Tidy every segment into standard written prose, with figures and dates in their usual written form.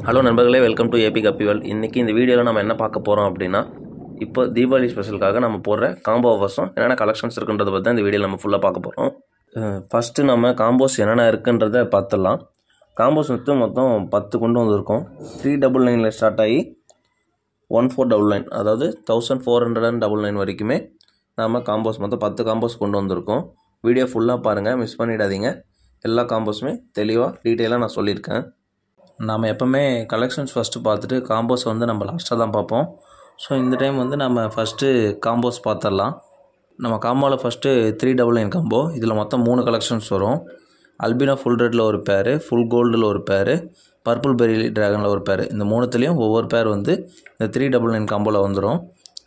Hello நண்பர்களே, welcome to AB கப்பி world. இன்றைக்கி இந்த வீடியோவில் நம்ம என்ன பார்க்க போகிறோம் அப்படின்னா, இப்போ தீபாவளி ஸ்பெஷலுக்காக நம்ம போடுற காம்போ ஆஃபர்ஸும் என்னென்ன கலெக்ஷன்ஸ் இருக்குன்றதை பற்றி தான் இந்த வீடியோவில் நம்ம ஃபுல்லாக பார்க்க போகிறோம். ஃபஸ்ட்டு நம்ம காம்போஸ் என்னென்ன இருக்குன்றதை பார்த்துடலாம். காம்போஸ் மொத்தம் 10 கொண்டு வந்திருக்கோம். 399 ஸ்டார்ட் ஆகி 1499, அதாவது 1499 வரைக்குமே நம்ம காம்போஸ் மொத்தம் 10 காம்போஸ் கொண்டு வந்திருக்கோம். வீடியோ ஃபுல்லாக பாருங்கள், மிஸ் பண்ணிடாதீங்க. எல்லா காம்போஸுமே தெளிவாக டீட்டெயிலாக நான் சொல்லியிருக்கேன். நாம் எப்போவுமே கலெக்ஷன்ஸ் ஃபஸ்ட்டு பார்த்துட்டு காம்போஸ் நம்ம லாஸ்ட்டாக தான் பார்ப்போம். ஸோ இந்த டைம் நம்ம ஃபஸ்ட்டு காம்போஸ் பார்த்துடலாம். நம்ம காம்போவில் ஃபஸ்ட்டு 399 காம்போ. இதில் மொத்தம் 3 கலெக்ஷன்ஸ் வரும். அல்பினோ ஃபுல் ரெட்டில் ஒரு பேர், ஃபுல் கோல்டில் ஒரு பேர், பர்பிள் பெரி ட்ராகனில் ஒரு பேர். இந்த மூணுத்துலேயும் ஒவ்வொரு பேர் இந்த 399 காம்போவில் வந்துடும்.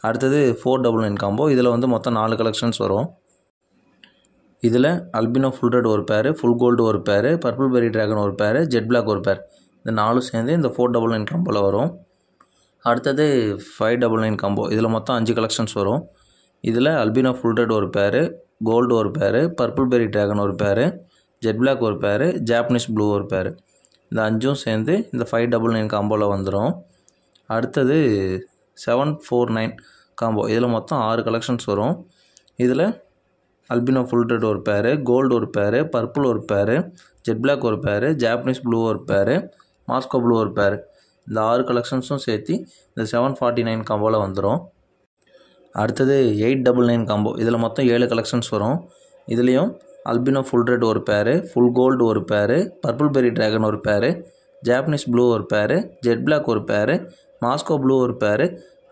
அடுத்தது 499 காம்போ. இதில் மொத்தம் 4 கலெக்ஷன்ஸ் வரும். இதில் அல்பினோ ஃபுல் ரெட் ஒரு பேர், ஃபுல் கோல்டு ஒரு பேர், பர்பிள் பெரி ட்ராகன் ஒரு பேர், ஜெட் பிளாக் ஒரு பேர். இந்த 4 சேர்ந்து இந்த 499 காம்போவில் வரும். அடுத்தது 599 காம்போ. இதில் மொத்தம் 5 கலெக்ஷன்ஸ் வரும். இதில் அல்பினோ ஃபுல் ரெட் ஒரு பேர், கோல்டு ஒரு பேர், பர்பிள் பெரி ட்ராகன் ஒரு பேர், ஜெட் பிளாக் ஒரு பேர், ஜாப்பனீஸ் ப்ளூ ஒரு பேர். இந்த 5ம் சேர்ந்து இந்த 599 காம்போவில் வந்துடும். அடுத்தது 749 காம்போ. இதில் மொத்தம் 6 கலெக்ஷன்ஸ் வரும். இதில் அல்பினோ ஃபுல் ரெட் ஒரு பேர், கோல்டு ஒரு பேர், பர்பிள் ஒரு பேர், ஜெட் பிளாக் ஒரு பேர், ஜாப்பனீஸ் ப்ளூ ஒரு பேர், மாஸ்கோ ப்ளூ ஒரு பேர். இந்த 6 கலெக்ஷன்ஸும் சேர்த்து இந்த 749 காம்போவில் வந்துடும். அடுத்தது 899 காம்போ. இதில் மொத்தம் 7 கலெக்ஷன்ஸ் வரும். இதுலேயும் அல்பினோ ஃபுல் ரெட் ஒரு பேர், ஃபுல் கோல்டு ஒரு பேர், பர்பிள் பெரி ட்ராகன் ஒரு பேர், ஜாப்பனீஸ் ப்ளூ ஒரு பேர், ஜெட் பிளாக் ஒரு பேர், மாஸ்கோ ப்ளூ ஒரு பேர்,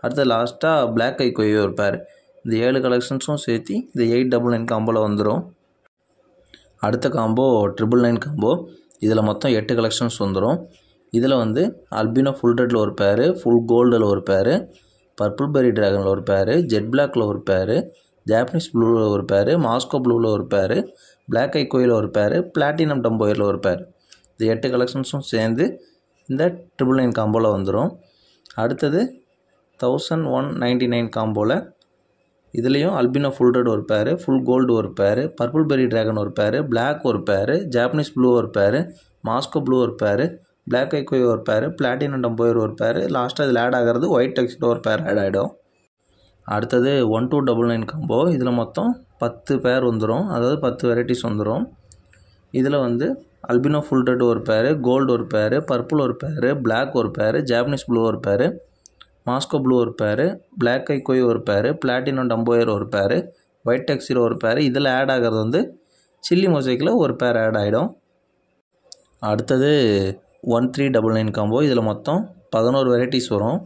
அடுத்து லாஸ்ட்டாக பிளாக் ஐ கொய் ஒரு பேர். இந்த 7 கலெக்ஷன்ஸும் சேர்த்து இந்த 899 காம்போவில் வந்துடும். அடுத்த காம்போ 999 காம்போ. இதில் மொத்தம் 8 கலெக்ஷன்ஸ் வந்துடும். இதில் அல்பினோ ஃபுல் ரெட்டில் ஒரு பேர், ஃபுல் கோல்டில் ஒரு பேர், பர்பிள் பெரி ட்ராகனில் ஒரு பேர், ஜெட் பிளாக்கில் ஒரு பேர், ஜாப்பனீஸ் ப்ளூவில் ஒரு பேர், மாஸ்கோ ப்ளூவில் ஒரு பேர், பிளாக் ஐ கோயில் ஒரு பேர், பிளாட்டினம் டம்போயரில் ஒரு பேர். இந்த 8 கலெக்ஷன்ஸும் சேர்ந்து இந்த 999 காம்போவில் வந்துடும். அடுத்தது 1199 காம்போவில் இதுலேயும் அல்பினோ ஃபுல் ரெட் ஒரு பேர், ஃபுல் கோல்டு ஒரு பேர், பர்பிள் பெரி ட்ராகன் ஒரு பேர், பிளாக் ஒரு பேர், ஜாப்பனீஸ் ப்ளூ ஒரு பேர், மாஸ்கோ ப்ளூ ஒரு பேர், பிளாக் ஐக்கோய் ஒரு பேர், பிளாட்டினம் டம்போயர் ஒரு பேர், லாஸ்ட்டாக இதில் ஆட் ஆகிறது ஒயிட் டெக்ஸ்ட் ஒரு பேர் ஆட் ஆகிடும். அடுத்தது 1299 காம்போ. இதில் மொத்தம் 10 பேர் வந்துடும், அதாவது 10 வெரைட்டிஸ் வந்துடும். இதில் அல்பினோ ஃபுல் ரெட் ஒரு பேர், கோல்டு ஒரு பேர், பர்பிள் ஒரு பேர், பிளாக் ஒரு பேர், ஜாப்பனீஸ் ப்ளூ ஒரு பேர், மாஸ்கோ ப்ளூ ஒரு பேர், பிளாக் ஐ கொய் ஒரு பேர், பிளாட்டினம் டம்போயர் ஒரு பேர், ஒயிட் டெக்ஸிரோ ஒரு பேர். இதில் ஆட் ஆகிறது சில்லி மொசைக்கில் ஒரு பேர் ஆட் ஆகிடும். அடுத்தது 1399 காம்போ. இதில் மொத்தம் 11 வெரைட்டிஸ் வரும்.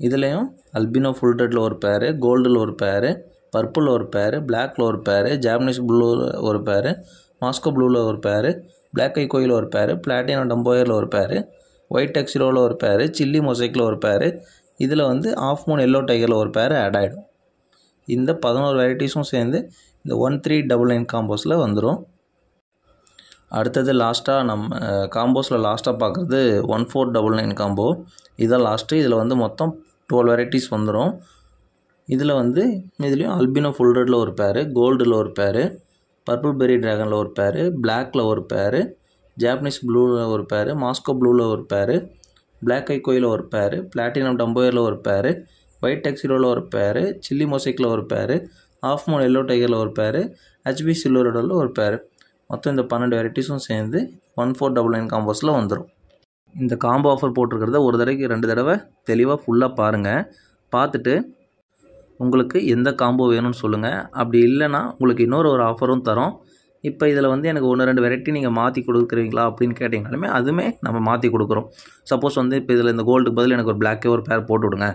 இதுலேயும் அல்பினோ ஃபுல் ரெட்டில் ஒரு பேர், கோல்டில் ஒரு பேர், பர்பிள் ஒரு பேர், பிளாக்கில் ஒரு பேர், ஜாப்பனீஸ் ப்ளூவில் ஒரு பேர், மாஸ்கோ ப்ளூவில் ஒரு பேர், பிளாக் ஐ கொயில் ஒரு பேர், பிளாட்டினம் டம்போயரில் ஒரு பேர், ஒயிட் டெக்ஸிரோவில் ஒரு பேர், சில்லி மொசைக்கில் ஒரு பேர். இதில் ஆஃப் மூன் எல்லோ டைகரில் ஒரு பேர் ஆட் ஆகிடும். இந்த 11 வெரைட்டிஸும் சேர்ந்து இந்த 1399 காம்போஸில் வந்துடும். அடுத்தது லாஸ்ட்டாக நம்ம காம்போஸில் லாஸ்ட்டாக பார்க்குறது 1499 காம்போ. இதான் லாஸ்ட்டு. இதில் மொத்தம் 12 வெரைட்டிஸ் வந்துடும். இதில் இதுலேயும் அல்பினோ ஃபுல் ரெட்டில் ஒரு பேர், கோல்டில் ஒரு பேர், பர்பிள் பெரி ட்ராகனில் ஒரு பேர், பிளாக்கில் ஒரு பேர், ஜாப்பனீஸ் ப்ளூவில் ஒரு பேர், மாஸ்கோ ப்ளூவில் ஒரு பேர், பிளாக் ஐ கோயில் ஒரு பேர், பிளாட்டினம் டம்போயரில் ஒரு பேர், ஒயிட் டெக்ஸிரோவில் ஒரு பேர், சில்லி மொசைக்கில் ஒரு பேர், ஆஃப் மூன் எல்லோ டைகரில் ஒரு பேர், ஹெச்பி சில்வரோடில் ஒரு பேர். மொத்தம் இந்த 12 வெரைட்டிஸும் சேர்ந்து 1499 காம்போஸில் வந்துடும். இந்த காம்போ ஆஃபர் போட்டிருக்கிறத ஒரு தடவைக்கு 2 தடவை தெளிவாக ஃபுல்லாக பாருங்கள். பார்த்துட்டு உங்களுக்கு எந்த காம்போ வேணும்னு சொல்லுங்கள். அப்படி இல்லைன்னா உங்களுக்கு ஒரு ஆஃபரும் தரோம். இப்போ இதில் எனக்கு 1-2 வெரைட்டி நீங்கள் மாற்றி கொடுக்குறீங்களா அப்படின்னு கேட்டிங்கனாலுமே அதுவுமே நம்ம மாற்றி கொடுக்குறோம். சப்போஸ் இப்போ இதில் இந்த கோல்டுக்கு பதில் எனக்கு ஒரு பிளாக்கே ஒரு பேர் போட்டு விடுங்க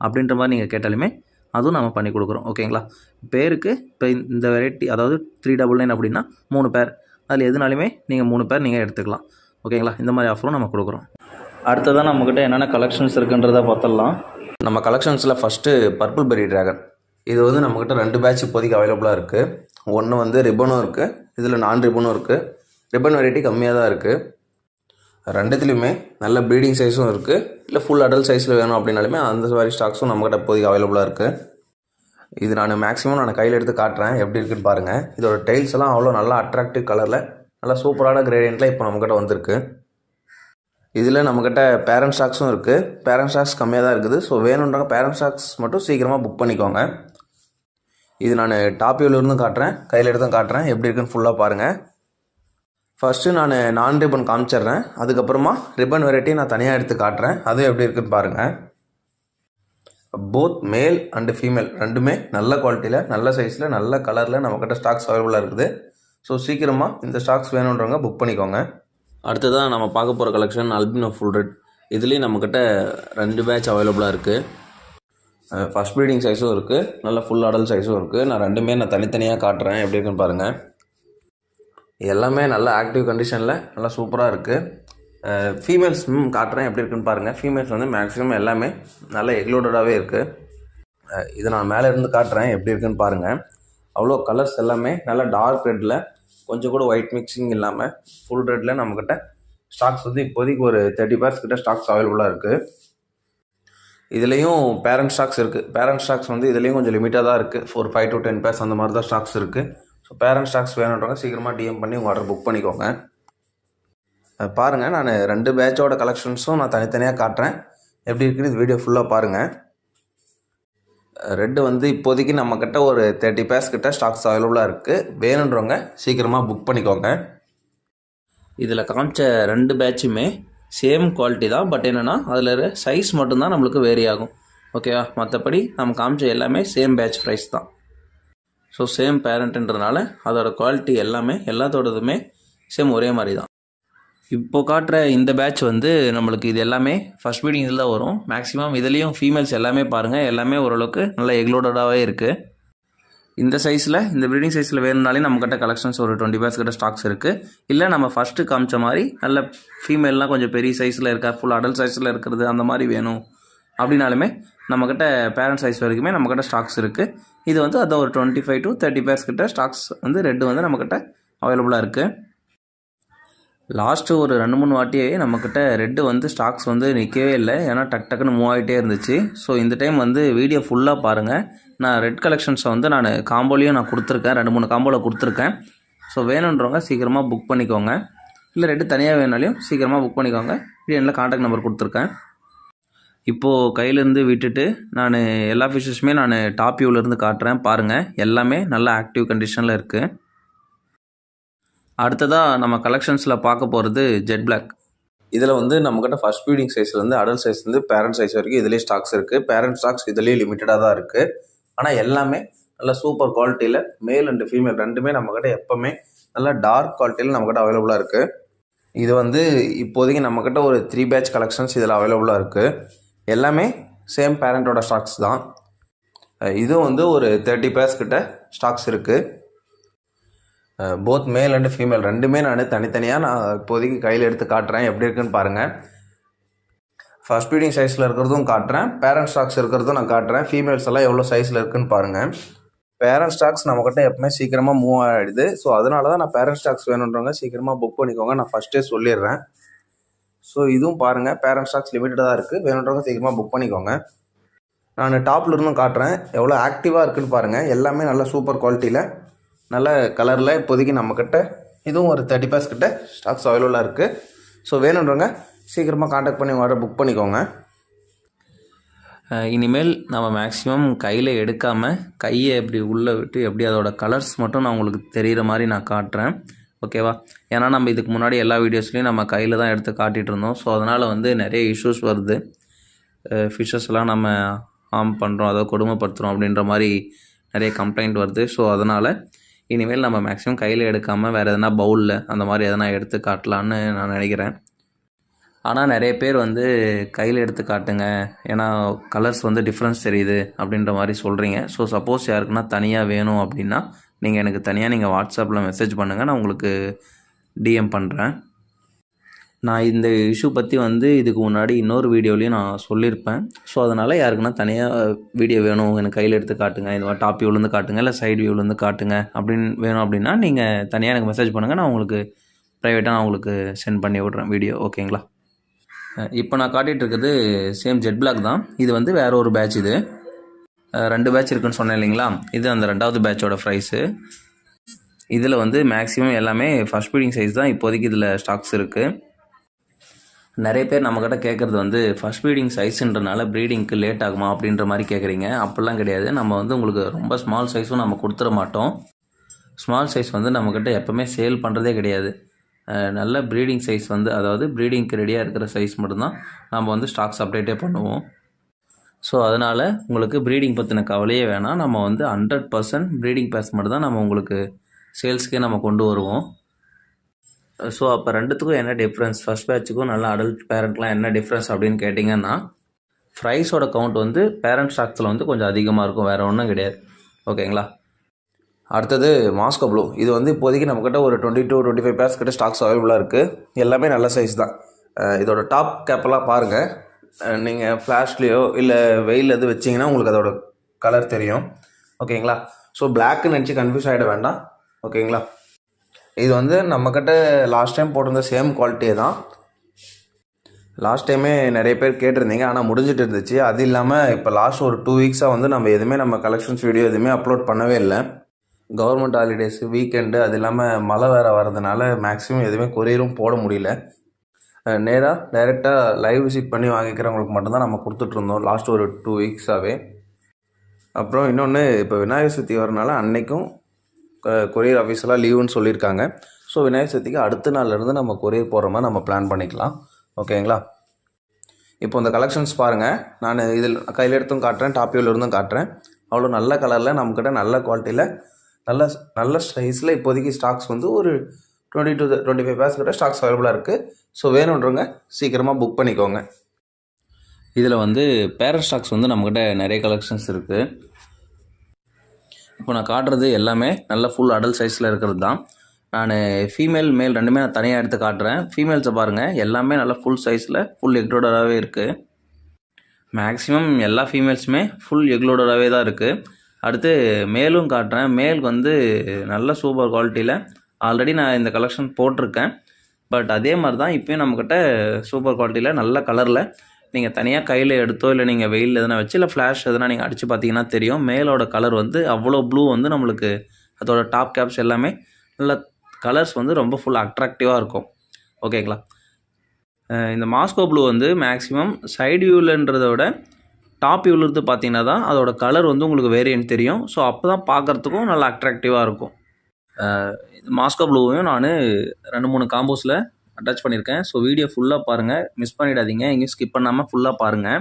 அப்படின்ற மாதிரி நீங்கள் கேட்டாலுமே அதுவும் நம்ம பண்ணி கொடுக்குறோம். ஓகேங்களா? பேருக்கு இப்போ இந்த வெரைட்டி, அதாவது 399 அப்படின்னா 3 பேர், அதில் எதுனாலுமே நீங்கள் 3 பேர் நீங்கள் எடுத்துக்கலாம். ஓகேங்களா? இந்த மாதிரி ஆஃபரும் நம்ம கொடுக்குறோம். அடுத்ததான் நம்மக்கிட்ட என்னென்ன கலெக்ஷன்ஸ் இருக்குன்றதை பார்த்துடலாம். நம்ம கலெக்ஷன்ஸில் ஃபஸ்ட்டு பர்பிள் பெரி ட்ராகன். இது நம்மக்கிட்ட 2 பேட்ச் இப்போதைக்கு அவைலபிளாக இருக்குது. ஒன்று ரிப்பனும் இருக்குது, இதில் நான் ரிப்பனும் இருக்குது. ரிப்பன் வெரைட்டி கம்மியாக தான் இருக்குது. ரெண்டுத்துலேயுமே நல்ல ப்ரீடிங் சைஸும் இருக்குது. இல்லை ஃபுல் அடல்ட் சைஸில் வேணும் அப்படின்னாலுமே அந்த மாதிரி ஸ்டாக்ஸும் நம்மக்கிட்ட இப்போதைக்கு அவைலபிளாக இருக்குது. இது மேக்ஸிமம் கையில் எடுத்து காட்டுறேன், எப்படி இருக்குன்னு பாருங்கள். இதோட டைல்ஸ் எல்லாம் அவ்வளோ நல்லா அட்ராக்டிவ் கலரில் நல்லா சூப்பரான கிரேடியண்ட்டில் இப்போ நம்மக்கிட்ட வந்திருக்கு. இதில் நம்மக்கிட்ட பேரண்ட் ஸ்டாக்ஸும் இருக்குது. பேரண்ட் ஸ்டாக்ஸ் கம்மியாக தான் இருக்குது. ஸோ வேணுன்றவங்க பேரண்ட் ஸ்டாக்ஸ் மட்டும் சீக்கிரமாக புக் பண்ணிக்கோங்க. இது நான் டாப் வியூவிலேருந்து காட்டுறேன், கையில் எடுத்தும் காட்டுறேன், எப்படி இருக்குன்னு ஃபுல்லாக பாருங்கள். ஃபஸ்ட்டு நான் நான் ரிப்பன் காமிச்சிட்றேன், அதுக்கப்புறமா ரிப்பன் வெரைட்டி நான் தனியாக எடுத்து காட்டுறேன், அதுவும் எப்படி இருக்குன்னு பாருங்கள். போத் மேல் அண்டு ஃபீமேல் ரெண்டுமே நல்ல குவாலிட்டியில், நல்ல சைஸில், நல்ல கலரில் நம்மக்கிட்ட ஸ்டாக்ஸ் அவைலபிளாக இருக்குது. ஸோ சீக்கிரமாக இந்த ஸ்டாக்ஸ் வேணுன்றவங்க புக் பண்ணிக்கோங்க. அடுத்ததான் நம்ம பார்க்க போகிற கலெக்ஷன் அல்பினோ ஃபுல் ரெட். இதுலேயும் நம்மக்கிட்ட 2 பேட்ச் அவைலபிளாக இருக்குது. ஃபஸ்ட் ப்ரீடிங் சைஸும் இருக்குது, நல்ல ஃபுல் அடல்ட் சைஸும் இருக்குது. நான் ரெண்டுமே தனித்தனியாக காட்டுறேன், எப்படி இருக்குன்னு பாருங்கள். எல்லாமே நல்ல ஆக்டிவ் கண்டிஷனில் நல்லா சூப்பராக இருக்குது. ஃபீமேல்ஸ் காட்டுறேன், எப்படி இருக்குன்னு பாருங்கள். ஃபீமேல்ஸ் மேக்ஸிமம் எல்லாமே நல்ல எக்லோடடாகவே இருக்குது. இதை நான் மேலே இருந்து காட்டுறேன், எப்படி இருக்குன்னு பாருங்கள். அவ்வளோ கலர்ஸ் எல்லாமே நல்ல டார்க் ரெட்டில், கொஞ்சம் கூட ஒயிட் மிக்சிங் இல்லாமல் ஃபுல் ரெட்டில் நம்மக்கிட்ட ஸ்டாக்ஸ் இப்போதைக்கு ஒரு 30 பேர்ஸ் கிட்ட ஸ்டாக்ஸ் அவைலபிளாக இருக்குது. இதுலேயும் பேரண்ட் ஸ்டாக்ஸ் இருக்குது. பேரண்ட் ஸ்டாக்ஸ் இதுலேயும் கொஞ்சம் லிமிட்டாக தான் இருக்குது. ஒரு 5 to 10 பேர்ஸ் அந்த மாதிரி தான் ஸ்டாக்ஸ் இருக்குது. ஸோ பேரண்ட் ஸ்டாக்ஸ் வேணுன்றவங்க சீக்கிரமாக டிஎம் பண்ணி உங்கள் ஆர்டர் புக் பண்ணிக்கோங்க. பாருங்கள், நான் 2 பேட்சோட கலெக்ஷன்ஸும் நான் தனித்தனியாக காட்டுறேன், எப்படி இருக்குன்னு இந்த வீடியோ ஃபுல்லாக பாருங்கள். ரெட்டு இப்போதைக்கு நம்மக்கிட்ட ஒரு 30 பேர்ஸ் கிட்ட ஸ்டாக்ஸ் அவைலபிளாக இருக்குது. வேணுன்றவங்க சீக்கிரமாக புக் பண்ணிக்கோங்க. இதில் காமிச்ச 2 பேட்சுமே சேம் குவாலிட்டி தான். பட் என்னென்னா அதில் சைஸ் மட்டும்தான் நம்மளுக்கு வேரி ஆகும். ஓகேவா? மற்றபடி நம்ம காமிச்ச எல்லாமே சேம் பேட்ச் ப்ரைஸ் தான். ஸோ சேம் பேரண்ட்டுன்றதுனால அதோட குவாலிட்டி எல்லாமே எல்லாத்தோடதுமே சேம் ஒரே மாதிரி தான். இப்போது காட்டுற இந்த பேட்ச் நம்மளுக்கு இது எல்லாமே ஃபஸ்ட் ப்ரீடிங் இதில் தான் வரும். மேக்ஸிமம் இதுலேயும் ஃபீமேல்ஸ் எல்லாமே பாருங்கள், எல்லாமே ஓரளவுக்கு நல்லா எக்லோடடாகவே இருக்குது. இந்த சைஸில், இந்த ப்ரீடிங் சைஸில் வேணும்னாலே நம்மக்கிட்ட கலெக்ஷன்ஸ் ஒரு 20 பேர்ஸ் கிட்ட ஸ்டாக்ஸ் இருக்குது. இல்லை நம்ம ஃபஸ்ட்டு காமிச்ச மாதிரி நல்ல ஃபீமேல்லாம் கொஞ்சம் பெரிய சைஸில் இருக்கா, ஃபுல் அடல்ட் சைஸில் இருக்கிறது அந்த மாதிரி வேணும் அப்படின்னாலுமே நம்மக்கிட்ட பேரண்ட் சைஸ் வரைக்குமே நம்மக்கிட்ட ஸ்டாக்ஸ் இருக்குது. இது அதை ஒரு 25 to 30 பேர்ஸ் கிட்ட ஸ்டாக்ஸ் ரெட்டு நம்மக்கிட்ட அவைலபிளாக இருக்குது. லாஸ்ட்டு ஒரு 2-3 வாட்டியே நம்மக்கிட்ட ரெட்டு ஸ்டாக்ஸ் நிற்கவே இல்லை. ஏன்னா டக்குன்னு மூவ் ஆகிட்டே இருந்துச்சு. ஸோ இந்த டைம் வீடியோ ஃபுல்லாக பாருங்கள். நான் ரெட் கலெக்ஷன்ஸை நான் காம்போலையும் நான் கொடுத்துருக்கேன், 2-3 காம்போவில் கொடுத்துருக்கேன். ஸோ வேணுன்றவங்க சீக்கிரமாக புக் பண்ணிக்கோங்க. இல்லை ரெட்டு தனியாக வேணாலையும் சீக்கிரமாக புக் பண்ணிக்கோங்க. வீடியோவில் கான்டாக்ட் நம்பர் கொடுத்துருக்கேன். இப்போது கையிலேருந்து விட்டுட்டு நான் எல்லா ஃபிஷஸுமே நான் டாப் வியூவிலேருந்து காட்டுறேன், பாருங்கள். எல்லாமே நல்ல ஆக்டிவ் கண்டிஷனில் இருக்குது. அடுத்ததாக நம்ம கலெக்ஷன்ஸில் பார்க்க போகிறது ஜெட் பிளாக். இதில் நம்மக்கிட்ட ஃபஸ்ட் ப்ரீடிங் சைஸ்லேருந்து அடல்ட் சைஸ்லேருந்து பேரண்ட் சைஸ் வரைக்கும் இதிலே ஸ்டாக்ஸ் இருக்குது. பேரண்ட் ஸ்டாக்ஸ் இதிலே லிமிட்டடாக தான் இருக்குது. ஆனால் எல்லாமே நல்ல சூப்பர் குவாலிட்டியில் மேல் அண்டு ஃபீமேல் ரெண்டுமே நம்மக்கிட்ட எப்போவுமே நல்ல டார்க் குவாலிட்டியில் நம்மக்கிட்ட அவைலபிளாக இருக்குது. இது இப்போதைக்கு நம்மக்கிட்ட ஒரு 3 பேட்ச் கலெக்ஷன்ஸ் இதில் அவைலபிளாக இருக்குது. எல்லாமே சேம் பேரண்ட்டோட ஸ்டாக்ஸ் தான். இதுவும் ஒரு 30 பேர்ஸ் கிட்ட ஸ்டாக்ஸ் இருக்குது. போத் மேல் அண்டு ஃபீமேல் ரெண்டுமே நான் தனித்தனியாக இப்போதைக்கு கையில் எடுத்து காட்டுறேன், எப்படி இருக்குன்னு பாருங்கள். ஃபஸ்ட் ப்ரீடிங் சைஸில் இருக்கிறதும் காட்டுறேன், பேரண்ட் ஸ்டாக்ஸ் இருக்கிறதும் நான் காட்டுறேன். ஃபீமேல்ஸ் எல்லாம் எவ்வளோ சைஸில் இருக்குன்னு பாருங்கள். பேரண்ட் ஸ்டாக்ஸ் நம்மக்கிட்ட எப்பவுமே சீக்கிரமாக மூவ் ஆகிடுது. ஸோ அதனால தான் நான் பேரண்ட் ஸ்டாக்ஸ் வேணுன்றவங்க சீக்கிரமாக புக் பண்ணிக்கோங்க, நான் ஃபஸ்ட்டே சொல்லிடுறேன். ஸோ இதுவும் பாருங்கள், பேரண்ட் ஸ்டாக்ஸ் லிமிட்டடாக தான் இருக்குது. வேணுன்றவங்க சீக்கிரமாக புக் பண்ணிக்கோங்க. நான் டாப்பில் இருந்தும் காட்டுறேன், எவ்வளோ ஆக்டிவாக இருக்குதுன்னு பாருங்கள். எல்லாமே நல்ல சூப்பர் குவாலிட்டியில் நல்ல கலரில் இப்போதைக்கு நம்மக்கிட்ட இதுவும் ஒரு 30 பேர்ஸ் கிட்ட ஸ்டாக்ஸ் அவைலபிளாக இருக்குது. ஸோ வேணுன்றவங்க சீக்கிரமாக கான்டாக்ட் பண்ணி வர புக் பண்ணிக்கோங்க. இனிமேல் நம்ம மேக்ஸிமம் கையில் எடுக்காமல் கையை எப்படி உள்ளே விட்டு எப்படி அதோட கலர்ஸ் மட்டும் நான் உங்களுக்கு தெரிகிற மாதிரி நான் காட்டுறேன், ஓகேவா? ஏன்னா நம்ம இதுக்கு முன்னாடி எல்லா வீடியோஸ்லையும் நம்ம கையில் தான் எடுத்து காட்டிகிட்டு இருந்தோம். ஸோ அதனால் நிறைய இஷ்யூஸ் வருது. ஃபிஷ்ஷஸ்லாம் நம்ம ஹார்ம் பண்ணுறோம், அதை கொடுமைப்படுத்துகிறோம் அப்படின்ற மாதிரி நிறைய கம்ப்ளைண்ட் வருது. ஸோ அதனால் இனிமேல் நம்ம மேக்ஸிமம் கையில் எடுக்காமல் வேறு எதனா பவுலில் அந்த மாதிரி எதனா எடுத்து காட்டலான்னு நான் நினைக்கிறேன். ஆனால் நிறைய பேர் கையில் எடுத்து காட்டுங்க, ஏன்னா கலர்ஸ் டிஃப்ரென்ஸ் தெரியுது அப்படின்ற மாதிரி சொல்கிறீங்க. ஸோ சப்போஸ் யாருக்குன்னா தனியாக வேணும் அப்படின்னா நீங்கள் எனக்கு தனியாக வாட்ஸ்அப்பில் மெசேஜ் பண்ணுங்கள், நான் உங்களுக்கு டிஎம் பண்ணுறேன். நான் இந்த இஷ்யூ பற்றி இதுக்கு முன்னாடி இன்னொரு வீடியோலையும் நான் சொல்லியிருப்பேன். ஸோ அதனால் யாருக்குன்னா தனியாக வீடியோ வேணும், எனக்கு கையில் எடுத்து காட்டுங்க, இந்த மாதிரி டாப் வியூலேருந்து காட்டுங்க, இல்லை சைடு வியூலேருந்து காட்டுங்க அப்படின்னு வேணும் அப்படின்னா நீங்கள் தனியாக எனக்கு மெசேஜ் பண்ணுங்கள், நான் உங்களுக்கு ப்ரைவேட்டாக நான் உங்களுக்கு சென்ட் பண்ணி விட்றேன் வீடியோ, ஓகேங்களா? இப்போ நான் காட்டிகிட்டு இருக்கிறது சேம் ஜெட் பிளாக் தான். இது வேறு ஒரு பேட்ச். இது 2 பேட்ச் இருக்குன்னு சொன்னேன் இல்லைங்களா? இது அந்த 2வது பேட்சோட ப்ரைஸு. இதில் மேக்ஸிமம் எல்லாமே ஃபஸ்ட் ப்ரீடிங் சைஸ் தான் இப்போதைக்கு இதில் ஸ்டாக்ஸ் இருக்குது. நிறைய பேர் நம்மக்கிட்ட கேட்குறது வந்து ஃபர்ஸ்ட் ப்ரீடிங் சைஸுன்றனால ப்ரீடிங்க்கு லேட் ஆகுமா அப்படின்ற மாதிரி கேட்குறீங்க. அப்படிலாம் கிடையாது. நம்ம வந்து உங்களுக்கு ரொம்ப ஸ்மால் சைஸும் நம்ம கொடுத்துட மாட்டோம். ஸ்மால் சைஸ் வந்து நம்மக்கிட்ட எப்போவுமே சேல் பண்ணுறதே கிடையாது. நல்ல ப்ரீடிங் சைஸ் வந்து அதாவது ப்ரீடிங்க்கு ரெடியாக இருக்கிற சைஸ் மட்டும்தான் நம்ம வந்து ஸ்டாக்ஸ் அப்டேட்டே பண்ணுவோம். ஸோ அதனால் உங்களுக்கு ப்ரீடிங் பற்றின கவலையே வேணாம். நம்ம வந்து 100% ப்ரீடிங் பேர்ஸ் மட்டும் தான் நம்ம உங்களுக்கு சேல்ஸ்க்கே நம்ம கொண்டு வருவோம். ஸோ அப்போ ரெண்டுத்துக்கும் என்ன டிஃப்ரென்ஸ், ஃபர்ஸ்ட் பேட்சுக்கும் நல்ல அடல்ட் பேரண்ட்லாம் என்ன டிஃப்ரென்ஸ் அப்படின்னு கேட்டிங்கன்னா, ஃப்ரைஸோட கவுண்ட் வந்து பேரண்ட் ஸ்டாக்ஸில் வந்து கொஞ்சம் அதிகமாக இருக்கும், வேறு ஒன்றும் கிடையாது. ஓகேங்களா. அடுத்தது மாஸ்கோ ப்ளூ. இது வந்து இப்போதைக்கு நம்மக்கிட்ட ஒரு 22-25 பேர்ஸ் கிட்ட ஸ்டாக்ஸ் அவைலபிளாக இருக்குது. எல்லாமே நல்ல சைஸ் தான். இதோட டாப் கேப்பெல்லாம் பாருங்கள். நீங்கள் ஃப்ளாஷ்லேயோ இல்லை வெயில் எது வச்சிங்கன்னா உங்களுக்கு அதோட கலர் தெரியும். ஓகேங்களா. ஸோ பிளாக்குன்னு நினச்சி கன்ஃபியூஸ் ஆகிட வேண்டாம். ஓகேங்களா. இது வந்து நம்மக்கிட்ட லாஸ்ட் டைம் போட்டிருந்த சேம் குவாலிட்டியே தான். லாஸ்ட் டைமே நிறைய பேர் கேட்டிருந்தீங்க, ஆனால் முடிஞ்சிட்டு இருந்துச்சு. அது இல்லாமல் இப்போ லாஸ்ட் ஒரு 2 வீக்ஸாக வந்து நம்ம எதுவுமே நம்ம கலெக்ஷன்ஸ் வீடியோ எதுவுமே அப்லோட் பண்ணவே இல்லை. கவர்மெண்ட் ஹாலிடேஸு, வீக்கெண்டு, அது இல்லாமல் மழை வேறு வர்றதுனால மேக்ஸிமம் எதுவுமே கொரியரும் போட முடியல. டைரெக்டாக லைவ் விசிட் பண்ணி வாங்கிக்கிறவங்களுக்கு மட்டும்தான் நம்ம கொடுத்துட்ருந்தோம் லாஸ்ட் ஒரு 2 வீக்ஸாகவே. அப்புறம் இன்னொன்று, இப்போ விநாயகர் சதுர்த்தி வரனால அன்றைக்கும் கொரியர் ஆஃபீஸெல்லாம் லீவுன்னு சொல்லியிருக்காங்க. ஸோ விநாயகர் சதுர்த்திக்கு அடுத்த நாள்லேருந்து நம்ம கொரியர் போடுற மாதிரி நம்ம பிளான் பண்ணிக்கலாம். ஓகேங்களா. இப்போ இந்த கலெக்ஷன்ஸ் பாருங்கள். நான் இதில் கையில் எடுத்தும் காட்டுறேன், டாப் வியூவில் இருந்தும் காட்டுறேன். அவ்வளோ நல்ல கலரில் நம்மக்கிட்ட நல்ல குவாலிட்டியில் நல்ல சைஸில் இப்போதைக்கு ஸ்டாக்ஸ் வந்து ஒரு 20-25 பேர்ஸ் கிட்ட ஸ்டாக்ஸ் அவைலபிளாக இருக்குது. ஸோ வேணுன்றவங்க சீக்கிரமாக புக் பண்ணிக்கோங்க. இதில் வந்து பேரண்ட் ஸ்டாக்ஸ் வந்து நம்மக்கிட்ட நிறைய கலெக்ஷன்ஸ் இருக்குது. இப்போ நான் காட்டுறது எல்லாமே நல்ல ஃபுல் அடல்ட் சைஸில் இருக்கிறது தான். நான் ஃபீமேல் மேல் ரெண்டுமே நான் தனியாக எடுத்து காட்டுறேன். ஃபீமேல்ஸை பாருங்கள், எல்லாமே நல்ல ஃபுல் சைஸில் ஃபுல் எக்லோடராகவே இருக்குது. மேக்ஸிமம் எல்லா ஃபீமேல்ஸுமே ஃபுல் எக்லோடராகவே தான் இருக்குது. அடுத்து மேலும் காட்டுறேன். மேல் வந்து நல்ல சூப்பர் குவாலிட்டியில் ஆல்ரெடி நான் இந்த கலெக்ஷன் போட்டிருக்கேன். பட் அதே மாதிரி தான் இப்போயும் நம்மக்கிட்ட சூப்பர் குவாலிட்டியில் நல்ல கலரில் நீங்கள் தனியாக கையில் எடுத்தோ இல்லை நீங்கள் வெயில் எதனா வச்சு இல்லை ஃப்ளாஷ் எதனா நீங்கள் அடித்து பார்த்தீங்கன்னா தெரியும். மேலோட கலர் வந்து அவ்வளோ ப்ளூ வந்து நம்மளுக்கு அதோட டாப் கேப்ஸ் எல்லாமே நல்ல கலர்ஸ் வந்து ரொம்ப ஃபுல் அட்ராக்டிவாக இருக்கும். ஓகேங்களா. இந்த மாஸ்கோ ப்ளூ வந்து மேக்ஸிமம் சைடு வியூவில்ன்றத விட டாப் வியூவில் இருந்து பார்த்தீங்கன்னா தான் அதோட கலர் வந்து உங்களுக்கு வேரியன்ட் தெரியும். ஸோ அப்போ தான் பார்க்குறதுக்கும் நல்லா அட்ராக்டிவாக இருக்கும். மாஸ்கோ ப்ளூவையும் நான் 2-3 காம்போஸில் அட்டாச் பண்ணியிருக்கேன். ஸோ வீடியோ ஃபுல்லாக பாருங்கள், மிஸ் பண்ணிடாதீங்க, எங்கேயும் ஸ்கிப் பண்ணாமல் ஃபுல்லாக பாருங்கள்.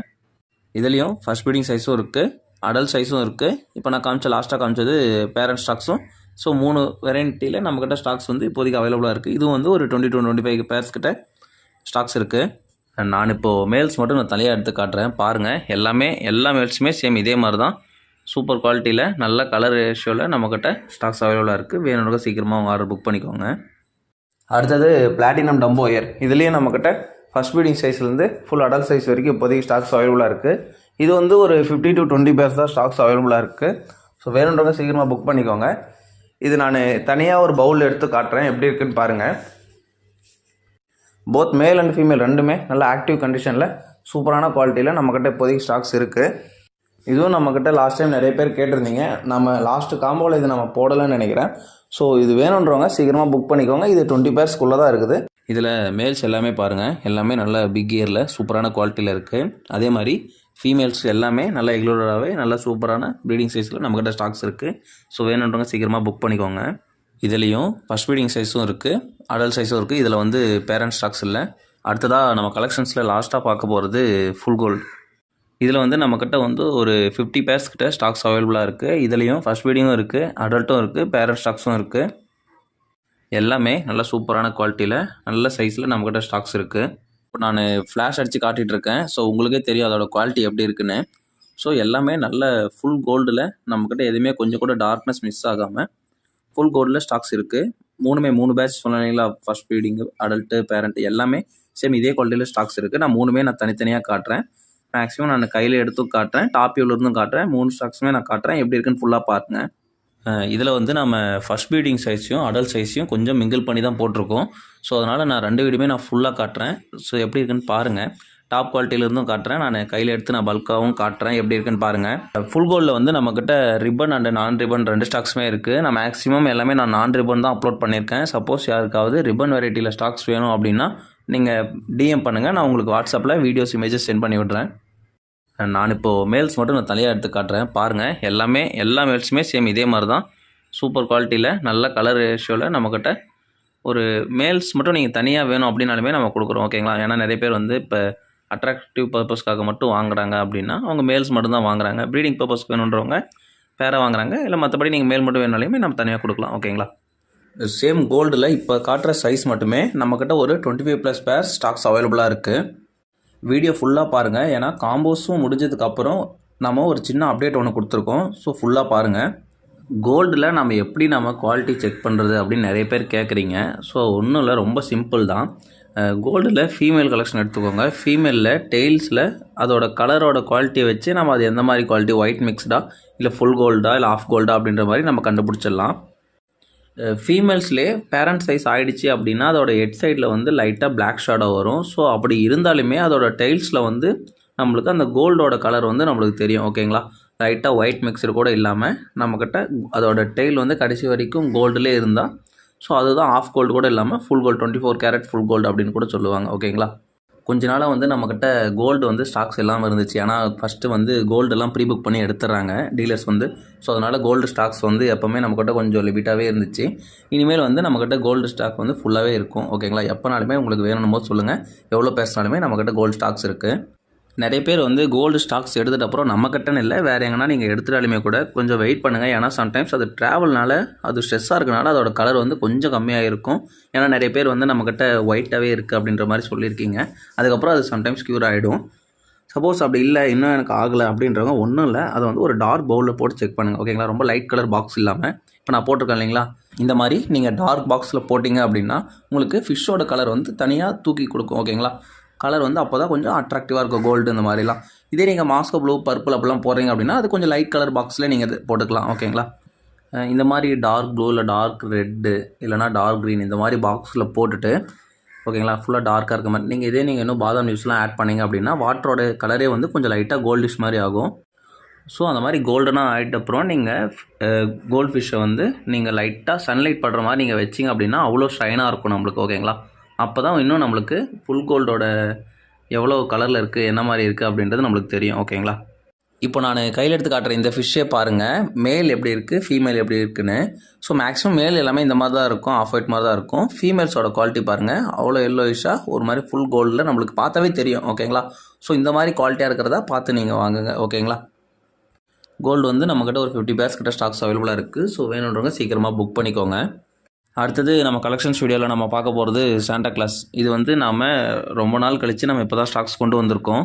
இதுலேயும் ஃபர்ஸ்ட் ப்ரீடிங் சைஸும் இருக்குது, அடல்ட் சைஸும் இருக்குது. இப்போ நான் லாஸ்ட்டாக காமிச்சது பேரண்ட் ஸ்டாக்ஸும். ஸோ 3 வெரைட்டியில் நம்மக்கிட்ட ஸ்டாக்ஸ் வந்து இப்போதைக்கு அவைலபிளாக இருக்குது. இதுவும் வந்து ஒரு 20-25 பேர்ஸ் கிட்ட ஸ்டாக்ஸ் இருக்குது. நான் இப்போது மேல்ஸ் மட்டும் நான் தலையாக எடுத்து காட்டுறேன் பாருங்கள். எல்லா மேல்ஸுமே சேம் இதே மாதிரி தான் சூப்பர் குவாலிட்டியில் நல்ல கலர் ரேஷியோவில் நம்மக்கிட்ட ஸ்டாக்ஸ் அவைலபிளாக இருக்குது. வேணும்னா சீக்கிரமாக அவங்க ஆர்டர் புக் பண்ணிக்கோங்க. அடுத்தது பிளாட்டினம் டம்போ இயர். இதுலேயும் நம்மக்கிட்ட ஃபர்ஸ்ட் ப்ரீடிங் சைஸ்லேருந்து ஃபுல் அடல்ட் சைஸ் வரைக்கும் இப்போதைக்கு ஸ்டாக்ஸ் அவைலபிளாக இருக்குது. இது வந்து ஒரு 50-20 பேர்ஸ் தான் ஸ்டாக்ஸ் அவைலபிளாக இருக்குது. ஸோ வேணுன்றவங்க சீக்கிரமாக புக் பண்ணிக்கோங்க. இது நான் தனியாக ஒரு பவுல் எடுத்து காட்டுறேன், எப்படி இருக்குன்னு பாருங்கள். போத் மேல் அண்ட் ஃபீமேல் ரெண்டுமே நல்ல ஆக்டிவ் கண்டிஷனில் சூப்பரான குவாலிட்டியில் நம்மக்கிட்ட இப்போதைக்கு ஸ்டாக்ஸ் இருக்குது. இதுவும் நம்மக்கிட்ட லாஸ்ட் டைம் நிறைய பேர் கேட்டிருந்தீங்க. நம்ம லாஸ்ட்டு காம்போவில் இது நம்ம போடலைன்னு நினைக்கிறேன். ஸோ இது வேணுன்றவங்க சீக்கிரமாக புக் பண்ணிக்கோங்க. இது 20 பேர்ஸ்க்குள்ளே தான் இருக்குது. இதில் மேல்ஸ் எல்லாமே பாருங்கள், எல்லாமே நல்ல பிக் இயரில் சூப்பரான குவாலிட்டியில் இருக்குது. அதே மாதிரி ஃபீமேல்ஸ் எல்லாமே நல்ல எக்லோடராகவே நல்ல சூப்பரான ப்ரீடிங் சைஸில் நம்மக்கிட்ட ஸ்டாக்ஸ் இருக்குது. ஸோ வேணுன்றவங்க சீக்கிரமாக புக் பண்ணிக்கோங்க. இதுலேயும் ஃபர்ஸ்ட் ப்ரீடிங் சைஸும் இருக்குது, அடல்ட் சைஸும் இருக்குது. இதில் வந்து பேரண்ட் ஸ்டாக்ஸ் இல்லை. அடுத்ததாக நம்ம கலெக்ஷன்ஸில் லாஸ்ட்டாக பார்க்க போகிறது ஃபுல் கோல்டு. இதில் வந்து நம்மக்கிட்ட வந்து ஒரு 50 பேர்ஸ் கிட்ட ஸ்டாக்ஸ் அவைலபிளாக இருக்குது. இதுலேயும் ஃபர்ஸ்ட் ப்ரீடிங்கும் இருக்குது, அடல்ட்டும் இருக்குது, பேரண்ட் ஸ்டாக்ஸும் இருக்குது. எல்லாமே நல்ல சூப்பரான குவாலிட்டியில் நல்ல சைஸில் நம்மக்கிட்ட ஸ்டாக்ஸ் இருக்குது. இப்போ நான் ஃப்ளாஷ் அடித்து காட்டிகிட்ருக்கேன். ஸோ உங்களுக்கே தெரியும் அதோட குவாலிட்டி எப்படி இருக்குன்னு. ஸோ எல்லாமே நல்ல ஃபுல் கோல்டில் நம்மக்கிட்ட எதுவுமே கொஞ்சம் கூட டார்க்னஸ் மிஸ் ஆகாமல் ஃபுல் கோல்டில் ஸ்டாக்ஸ் இருக்குது. 3 பேட்ச் சொன்னீங்களா, ஃபர்ஸ்ட் ப்ரீடிங்கு, அடல்ட்டு, பேரண்ட் எல்லாமே சேம் இதே குவாலிட்டியில் ஸ்டாக்ஸ் இருக்குது. நான் தனித்தனியாக காட்டுறேன். மேக்ஸிமம் நான் கையில் எடுத்தும் காட்டுறேன், டாப் வியூவில் இருந்தும் காட்டுறேன். 3 ஸ்டாக்ஸுமே நான் காட்டுறேன், எப்படி இருக்குன்னு ஃபுல்லாக பாருங்கள். இதில் வந்து நம்ம ஃபர்ஸ்ட் ப்ரீடிங் சைஸையும் அடல்ட் சைஸையும் கொஞ்சம் மிங்கிள் பண்ணி தான் போட்டிருக்கோம். ஸோ அதனால் நான் 2 வீடியோமே நான் ஃபுல்லாக காட்டுறேன். ஸோ எப்படி இருக்குன்னு பாருங்கள். டாப் குவாலிட்டியிலிருந்தும் காட்டுறேன், நான் கையில் எடுத்து நான் பல்காகவும் காட்டுறேன், எப்படி இருக்குன்னு பாருங்கள். ஃபுல் கோல்டில் வந்து நம்மக்கிட்ட ரிப்பன் அண்ட் நான் ரிப்பன் 2 ஸ்டாக்ஸுமே இருக்குது. நான் மேக்ஸிமம் எல்லாமே நான் நான் ரிப்பன் தான் அப்லோட் பண்ணியிருக்கேன். சப்போஸ் யாருக்காவது ரிப்பன் வெரைட்டியில் ஸ்டாக்ஸ் வேணும் அப்படின்னா நீங்கள் டிஎம் பண்ணுங்கள். நான் உங்களுக்கு வாட்ஸ்அப்பில் வீடியோஸ் இமேஜஸ் சென்ட் பண்ணி விட்றேன். நான் இப்போது மேல்ஸ் மட்டும் நான் தனியாக எடுத்து காட்டுறேன். பாருங்கள், எல்லா மேல்ஸுமே சேம் இதே மாதிரி தான் சூப்பர் குவாலிட்டியில் நல்ல கலர் ரேஷியோவில் நம்மக்கிட்ட ஒரு மேல்ஸ் மட்டும் நீங்கள் தனியாக வேணும் அப்படின்னாலுமே நம்ம கொடுக்குறோம். ஓகேங்களா? ஏன்னா நிறைய பேர் வந்து இப்போ அட்ராக்டிவ் பர்பஸ்க்காக மட்டும் வாங்குறாங்க அப்படின்னா அவங்க மேல்ஸ் மட்டும் தான் வாங்குறாங்க. ப்ரீடிங் பர்பஸ்க்கு வேணுன்றவங்க பேராக வாங்குறாங்க. இல்லை மற்றபடி நீங்கள் மேல் மட்டும் வேணாலுமே நம்ம தனியாக கொடுக்கலாம். ஓகேங்களா? சேம் கோல்டில் இப்போ காட்டுற சைஸ் மட்டுமே நம்மக்கிட்ட ஒரு 25+ பேர் ஸ்டாக்ஸ் அவைலபிளாக இருக்குது. வீடியோ ஃபுல்லாக பாருங்கள். ஏன்னா காம்போஸும் முடிஞ்சதுக்கப்புறம் நம்ம ஒரு சின்ன அப்டேட் ஒன்று கொடுத்துருக்கோம். ஸோ ஃபுல்லாக பாருங்கள். கோல்டில் நம்ம எப்படி குவாலிட்டி செக் பண்ணுறது அப்படின்னு நிறைய பேர் கேட்குறீங்க. ஸோ ஒன்றும் இல்லை, ரொம்ப சிம்பிள் தான். கோல்டில் ஃபீமேல் கலெக்ஷன் எடுத்துக்கோங்க. ஃபீமேலில் டெய்ல்ஸில் அதோட கலரோட குவாலிட்டியை வச்சு நம்ம அது எந்த மாதிரி குவாலிட்டி, ஒயிட் மிக்ஸ்டா இல்லை ஃபுல் கோல்டா இல்லை ஆஃப் கோல்டா அப்படின்ற மாதிரி நம்ம கண்டுபிடிச்சிடலாம். ஃபீமேல்ஸ்லேயே பேரண்ட் சைஸ் ஆகிடுச்சு அப்படின்னா அதோட ஹெட் சைடில் வந்து லைட்டாக பிளாக் ஷேடோ வரும். ஸோ அப்படி இருந்தாலுமே அதோட டெய்ல்ஸில் வந்து நம்மளுக்கு அந்த கோல்டோட கலர் வந்து நம்மளுக்கு தெரியும். ஓகேங்களா? லைட்டாக ஒயிட் மிக்சர் கூட இல்லாமல் நம்மக்கிட்ட அதோட டெய்ல் வந்து கடைசி வரைக்கும் கோல்டுலே இருந்தால் ஸோ அதுதான் ஆஃப் கோல்டு கூட இல்லாமல் full gold, 24 carat full gold அப்படின்னு கூட சொல்லுவாங்க. ஓகேங்களா? கொஞ்ச நாளாக வந்து நம்மக்கிட்ட கோல்டு வந்து ஸ்டாக்ஸ் இல்லாமல் இருந்துச்சு. ஏன்னா ஃபஸ்ட்டு வந்து கோல்டெல்லாம் ப்ரீ புக் பண்ணி எடுத்துடுறாங்க டீலர்ஸ் வந்து. ஸோ அதனால் கோல்டு ஸ்டாக்ஸ் வந்து எப்போவுமே நம்மக்கிட்ட கொஞ்சம் லிமிட்டாகவே இருந்துச்சு. இனிமேல் வந்து நம்மக்கிட்ட கோல்டு ஸ்டாக் வந்து ஃபுல்லாகவே இருக்கும். ஓகேங்களா? எப்போனாலுமே உங்களுக்கு வேணும் போது சொல்லுங்கள். எவ்வளோ பேசினாலுமே நம்மக்கிட்ட கோல்டு ஸ்டாக்ஸ் இருக்குது. நிறைய பேர் வந்து கோல்டு ஸ்டாக்ஸ் எடுத்துகிட்ட அப்புறம் நம்மக்கிட்டன்னு இல்லை, வேறு எங்கன்னா நீங்கள் எடுத்துட்டாலுமே கூட கொஞ்சம் வெயிட் பண்ணுங்கள். ஏன்னா சம்டைம்ஸ் அது ட்ராவல்னால அது ஸ்ட்ரெஸ்ஸாக இருக்கனால அதோட கலர் வந்து கொஞ்சம் கம்மியாக இருக்கும். ஏன்னா நிறைய பேர் வந்து நம்மக்கிட்ட ஒயிட்டாகவே இருக்குது அப்படின்ற மாதிரி சொல்லியிருக்கீங்க. அதுக்கப்புறம் அது சம்டைம்ஸ் க்யூர் ஆகிடும். சப்போஸ் அப்படி இல்லை, இன்னும் எனக்கு ஆகலை அப்படின்றவங்க ஒன்றும் இல்லை, அதை வந்து ஒரு டார்க் பவுலில் போட்டு செக் பண்ணுங்கள். ஓகேங்களா? ரொம்ப லைட் கலர் பாக்ஸ் இல்லாமல் இப்போ நான் போட்டிருக்கேன் இல்லைங்களா, இந்த மாதிரி நீங்கள் டார்க் பாக்ஸில் போட்டிங்க அப்படின்னா உங்களுக்கு ஃபிஷ்ஷோட கலர் வந்து தனியாக தூக்கி கொடுக்கும். ஓகேங்களா? கலர் வந்து அப்போ தான் கொஞ்சம் அட்ராக்டிவாக இருக்கும் கோல்டு இந்த மாதிரிலாம். இதே நீங்கள் மாஸ்கோ ப்ளூ, பர்பிள் அப்படிலாம் போடுறீங்க அப்படின்னா அது கொஞ்சம் லைட் கலர் பாக்ஸில் நீங்கள் போட்டுக்கலாம். ஓகேங்களா? இந்த மாதிரி டார்க் ப்ளூ இல்லை டார்க் ரெட்டு இல்லைனா டார்க் க்ரீன் இந்த மாதிரி பாக்ஸில் போட்டுட்டு ஓகேங்களா ஃபுல்லாக டார்க்காக இருக்க மாதிரி நீங்கள் இன்னும் பாதாம் நியூஸ்லாம் ஆட் பண்ணிங்க அப்படின்னா வாட்டரோட கலரே வந்து கொஞ்சம் லைட்டாக கோல்டிஷ் மாதிரி ஆகும். ஸோ அந்த மாதிரி கோல்டனாக ஆகிட்டப்புறம் நீங்கள் கோல்ட் ஃபிஷ்ஷை வந்து நீங்கள் லைட்டாக சன்லைட் படுற மாதிரி நீங்கள் வச்சிங்க அப்படின்னா அவ்வளோ ஷைனாக இருக்கும் நம்மளுக்கு. ஓகேங்களா? அப்போ தான் இன்னும் நம்மளுக்கு ஃபுல் கோல்டோட எவ்வளோ கலரில் இருக்குது, என்ன மாதிரி இருக்குது அப்படின்றது நம்மளுக்கு தெரியும். ஓகேங்களா? இப்போ நான் கையில் எடுத்து காட்டுற இந்த ஃபிஷ்ஷே பாருங்கள், மேல் எப்படி இருக்குது, ஃபீமேல் எப்படி இருக்குன்னு. ஸோ மேக்ஸிமம் மேல் எல்லாமே இந்த மாதிரி தான் இருக்கும், ஆஃப் ஒயிட் மாதிரி தான் இருக்கும். ஃபீமேல்ஸோட குவாலிட்டி பாருங்கள், அவ்வளோ எல்லோயிஷாக ஒரு மாதிரி ஃபுல் கோல்டில் நம்மளுக்கு பார்த்தாவே தெரியும். ஓகேங்களா? ஸோ இந்த மாதிரி குவாலிட்டியாக இருக்கிறதா பார்த்து நீங்கள் வாங்குங்க. ஓகேங்களா? கோல்டு வந்து நம்மக்கிட்ட ஒரு 50 பேர்ஸ் கிட்ட ஸ்டாக்ஸ் அவைலபிளாக இருக்குது. ஸோ வேணுன்றவங்க சீக்கிரமாக புக் பண்ணிக்கோங்க. அடுத்தது நம்ம கலெக்ஷன்ஸ் வீடியோவில் நம்ம பார்க்க போகிறது சாண்டா கிளாஸ். இது வந்து நாம் ரொம்ப நாள் கழித்து நம்ம இப்போ தான் ஸ்டாக்ஸ் கொண்டு வந்திருக்கோம்.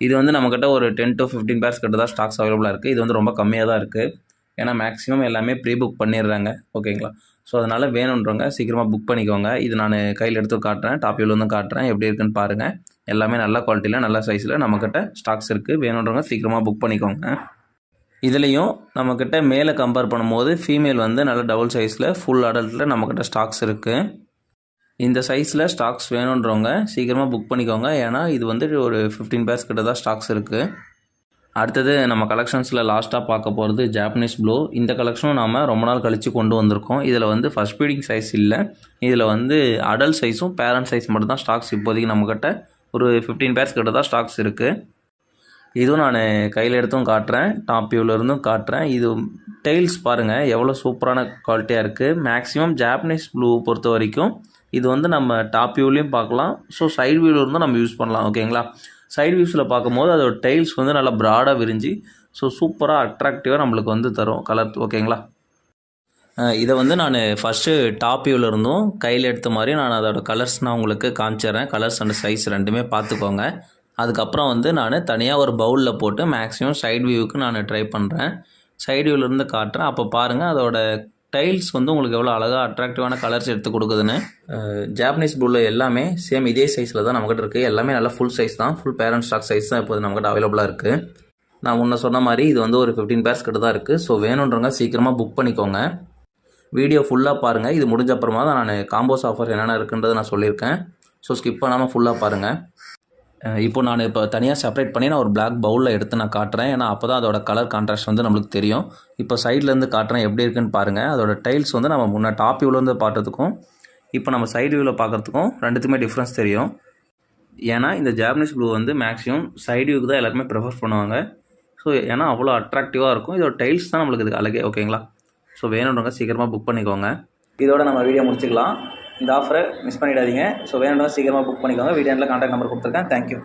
இது வந்து நம்மக்கிட்ட ஒரு 10 to 15 பேர்ஸ் கிட்ட தான் ஸ்டாக்ஸ் அவைலபிளாக இருக்குது. இது வந்து ரொம்ப கம்மியாக தான் இருக்குது. ஏன்னா மேக்ஸிமம் எல்லாமே ப்ரீ புக் பண்ணிடுறாங்க. ஓகேங்களா? ஸோ அதனால் வேணுன்றவங்க சீக்கிரமாக புக் பண்ணிக்கோங்க. இது நான் கையில் எடுத்து காட்டுறேன், டாப் வியூவில் வந்து காட்டுறேன், எப்படி இருக்குன்னு பாருங்கள். எல்லாமே நல்ல குவாலிட்டியில் நல்ல சைஸில் நம்மக்கிட்ட ஸ்டாக்ஸ் இருக்குது. வேணுன்றவங்க சீக்கிரமாக புக் பண்ணிக்கோங்க. இதுலேயும் நம்மக்கிட்ட மேலே கம்பேர் பண்ணும்போது ஃபீமேல் வந்து நல்ல டபுள் சைஸில் ஃபுல் அடல்ட்டில் நம்மக்கிட்ட ஸ்டாக்ஸ் இருக்குது. இந்த சைஸில் ஸ்டாக்ஸ் வேணுன்றவங்க சீக்கிரமாக புக் பண்ணிக்கோங்க. ஏன்னா இது வந்து ஒரு 15 பேர்ஸ் கிட்ட தான் ஸ்டாக்ஸ் இருக்குது. அடுத்தது நம்ம கலெக்ஷன்ஸில் லாஸ்ட்டாக பார்க்க போகிறது ஜாப்பனீஸ் ப்ளூ. இந்த கலெக்ஷனும் நாம் ரொம்ப நாள் கழித்து கொண்டு வந்திருக்கோம். இதில் வந்து ஃபஸ்ட் ப்ரீடிங் சைஸ் இல்லை, இதில் வந்து அடல்ட் சைஸும் பேரண்ட் சைஸ் மட்டும் தான் ஸ்டாக்ஸ் இப்போதைக்கு நம்மக்கிட்ட ஒரு 15 பேர்ஸ் கிட்ட தான் ஸ்டாக்ஸ் இருக்குது. இதுவும் நான் கையில் எடுத்தும் காட்டுறேன், டாப் வியூவில் இருந்தும் காட்டுறேன். இது டெய்ல்ஸ் பாருங்கள் எவ்வளோ சூப்பரான குவாலிட்டியாக இருக்குது. மேக்ஸிமம் ஜாப்பனீஸ் ப்ளூ பொறுத்த வரைக்கும் இது வந்து நம்ம டாப் வியூலையும் பார்க்கலாம். ஸோ சைடு வியூவில் இருந்தும் நம்ம யூஸ் பண்ணலாம். ஓகேங்களா? சைடு வியூஸில் பார்க்கும்போது அதோட டெய்ல்ஸ் வந்து நல்லா ப்ராடாக விரிஞ்சு ஸோ சூப்பராக அட்ராக்டிவாக நம்மளுக்கு வந்து தரும் கலர். ஓகேங்களா? இதை வந்து நான் ஃபஸ்ட்டு டாப் வியூவில் இருந்தும் கையில் எடுத்த மாதிரி நான் அதோட கலர்ஸ் நான் உங்களுக்கு காமிச்சிட்றேன். கலர்ஸ் அண்ட் சைஸ் ரெண்டுமே பார்த்துக்கோங்க. அதுக்கப்புறம் வந்து நான் தனியாக ஒரு பவுலில் போட்டு மேக்ஸிமம் சைடு வியூவுக்கு நான் ட்ரை பண்ணுறேன். சைடு வியூவிலேருந்து காட்டுறேன். அப்போ பாருங்கள் அதோட டைல்ஸ் வந்து உங்களுக்கு எவ்வளோ அழகாக அட்ராக்டிவான கலர்ஸ் எடுத்து கொடுக்குதுன்னு. ஜாப்பனீஸ் ப்ளூவில் எல்லாமே சேம் இதே சைஸில் தான் நம்மக்கிட்ட இருக்குது. எல்லாமே நல்லா ஃபுல் சைஸ் தான், ஃபுல் பேரண்ட் ஸ்டாக் சைஸ் தான் இப்போது நம்மக்கிட்ட அவைலபிளாக இருக்குது. நான் முன்ன சொன்ன மாதிரி இது வந்து ஒரு 15 பேர்ஸ் கிட்ட தான் இருக்குது. ஸோ வேணுன்றவங்க சீக்கிரமாக புக் பண்ணிக்கோங்க. வீடியோ ஃபுல்லாக பாருங்கள். இது முடிஞ்ச அப்புறமா தான் நான் காம்போஸ் ஆஃபர் என்னென்ன இருக்குன்றதை நான் சொல்லியிருக்கேன். ஸோ ஸ்கிப் பண்ணாமல் ஃபுல்லாக பாருங்கள். இப்போ நான் தனியாக செப்பரேட் பண்ணி நான் ஒரு பிளாக் பவுலில் எடுத்து நான் காட்டுறேன். ஏன்னா அப்போ தான் அதோட கலர் கான்ட்ராஸ்ட் வந்து நம்மளுக்கு தெரியும். இப்போ சைட்லேருந்து காட்டுறேன் எப்படி இருக்குன்னு பாருங்கள். அதோட டைல்ஸ் வந்து நம்ம முன்னே டாப் வியூலேருந்து பார்த்ததுக்கும் இப்போ நம்ம சைடு வியூவில் பார்க்குறதுக்கும் ரெண்டுத்துக்குமே டிஃப்ரென்ஸ் தெரியும். ஏன்னா இந்த ஜாப்பனீஸ் ப்ளூ வந்து மேக்ஸிமம் சைடு வியூக்கு தான் எல்லாருமே ப்ரிஃபர் பண்ணுவாங்க. ஸோ ஏன்னா அவ்வளோ அட்ராக்டிவாக இருக்கும். இதோட டைல்ஸ் தான் நம்மளுக்கு இதுக்கு அழகே. ஓகேங்களா? ஸோ வேணுன்றவங்க சீக்கிரமாக புக் பண்ணிக்கோங்க. இதோட நம்ம வீடியோ முடிச்சுக்கலாம். இந்த ஆஃபரை மிஸ் பண்ணிடாதீங்க. ஸோ வேணுன்றவங்க சீக்கிரமாக புக் பண்ணிக்கோங்க. வீடியோ கான்டாக்ட் நம்பர் கொடுத்துருக்கேன். தேங்க்யூ.